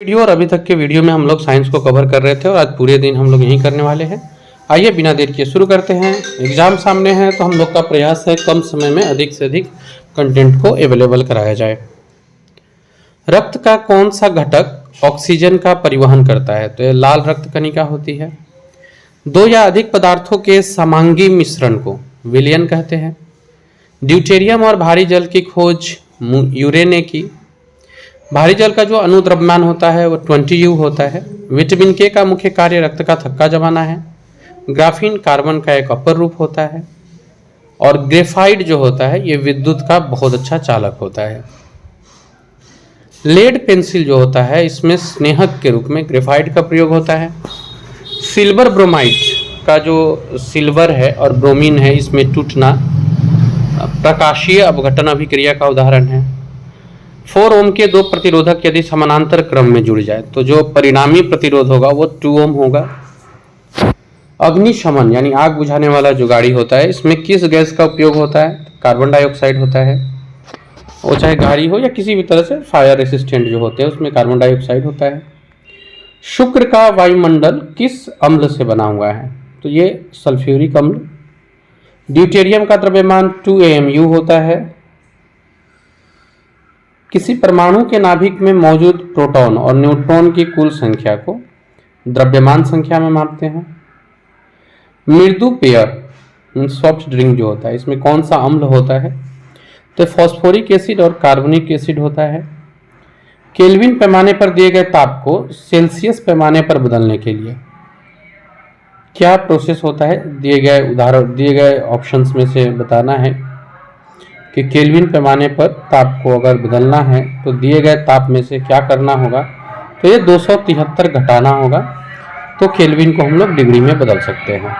Video और अभी तक के वीडियो में हम लोग साइंस को कवर कर रहे थे और आज पूरे दिन हम लोग यही करने वाले हैं। आइए बिना देर किए शुरू करते हैं। एग्ज़ाम सामने है तो हम लोग का प्रयास है कम समय में अधिक से अधिक कंटेंट को अवेलेबल कराया जाए। रक्त का कौन सा घटक ऑक्सीजन का परिवहन करता है? तो ये लाल रक्त कणिका होती है। दो या अधिक पदार्थों के समांगी मिश्रण को विलयन कहते हैं। ड्यूटेरियम और भारी जल की खोज यूरे ने की। भारी जल का जो अनुद्रव्यमान होता है वो 20U होता है। विटामिन के का मुख्य कार्य रक्त का थक्का जमाना है। ग्राफीन कार्बन का एक अपर रूप होता है। और ग्रेफाइट जो होता है ये विद्युत का बहुत अच्छा चालक होता है। लेड पेंसिल जो होता है इसमें स्नेहक के रूप में ग्रेफाइट का प्रयोग होता है। सिल्वर ब्रोमाइड का जो सिल्वर है और ब्रोमीन है इसमें टूटना प्रकाशीय अपघटन अभिक्रिया का उदाहरण है। 4 ओम के दो प्रतिरोधक यदि समानांतर क्रम में जुड़ जाए तो जो परिणामी प्रतिरोध होगा वो 2 ओम होगा। अग्निशमन यानी आग बुझाने वाला जो गाड़ी होता है इसमें किस गैस का उपयोग होता है? कार्बन डाइऑक्साइड होता है। वो चाहे गाड़ी हो या किसी भी तरह से फायर रेसिस्टेंट जो होते हैं उसमें कार्बन डाइऑक्साइड होता है। शुक्र का वायुमंडल किस अम्ल से बना हुआ है? तो ये सल्फ्यूरिक अम्ल। ड्यूटेरियम का द्रव्यमान 2 AMU होता है। किसी परमाणु के नाभिक में मौजूद प्रोटॉन और न्यूट्रॉन की कुल संख्या को द्रव्यमान संख्या में मापते हैं। मृदु पेय सॉफ्ट ड्रिंक जो होता है इसमें कौन सा अम्ल होता है? तो फॉस्फोरिक एसिड और कार्बोनिक एसिड होता है। केल्विन पैमाने पर दिए गए ताप को सेल्सियस पैमाने पर बदलने के लिए क्या प्रोसेस होता है? दिए गए ऑप्शंस में से बताना है कि केल्विन पैमाने पर ताप को अगर बदलना है तो दिए गए ताप में से क्या करना होगा? तो ये 273 घटाना होगा तो केल्विन को हम लोग डिग्री में बदल सकते हैं।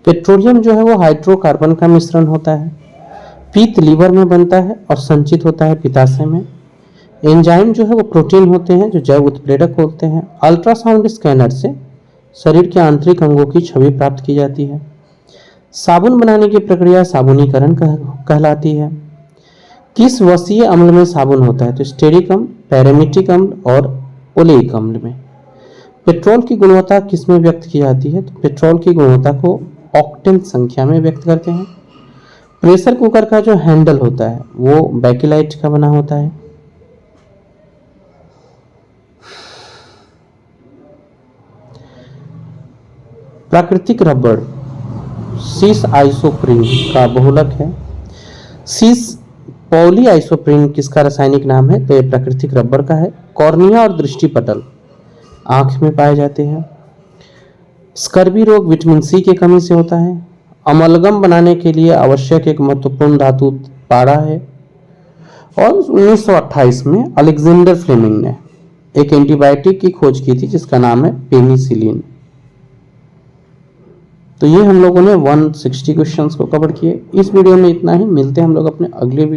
पेट्रोलियम जो है वो हाइड्रोकार्बन का मिश्रण होता है। पीत लीवर में बनता है और संचित होता है पित्ताशय में। एंजाइम जो है वो प्रोटीन होते हैं जो जैव उत्प्रेरक होते हैं। अल्ट्रासाउंड स्कैनर से शरीर के आंतरिक अंगों की छवि प्राप्त की जाती है। साबुन बनाने की प्रक्रिया साबुनीकरण कहलाती है। किस वसीय अम्ल में साबुन होता है? तो स्टेरिक अम्ल, पैरामीट्रिक अम्ल और ओलेइक अम्ल में। पेट्रोल की गुणवत्ता किस में व्यक्त की जाती है? तो पेट्रोल की गुणवत्ता को ऑक्टेन संख्या में व्यक्त करते हैं। प्रेशर कुकर का जो हैंडल होता है वो बैकेलाइट का बना होता है। प्राकृतिक रबड़ सीस आइसोप्रीन का बहुलक है। सीस पॉली आइसोप्रीन किसका रासायनिक नाम है? तो ये प्राकृतिक रबड़ का है। कॉर्निया और दृष्टिपटल आंख में पाए जाते हैं। स्कर्वी रोग विटामिन सी की कमी से होता है। अमलगम बनाने के लिए आवश्यक एक महत्वपूर्ण धातु पारा है। और 1928 में अलेक्जेंडर फ्लेमिंग ने एक एंटीबायोटिक की खोज की थी जिसका नाम है पेनिसिलिन। तो ये हम लोगों ने 160 क्वेश्चंस को कवर किए। इस वीडियो में इतना ही। मिलते हैं हम लोग अपने अगले वीडियो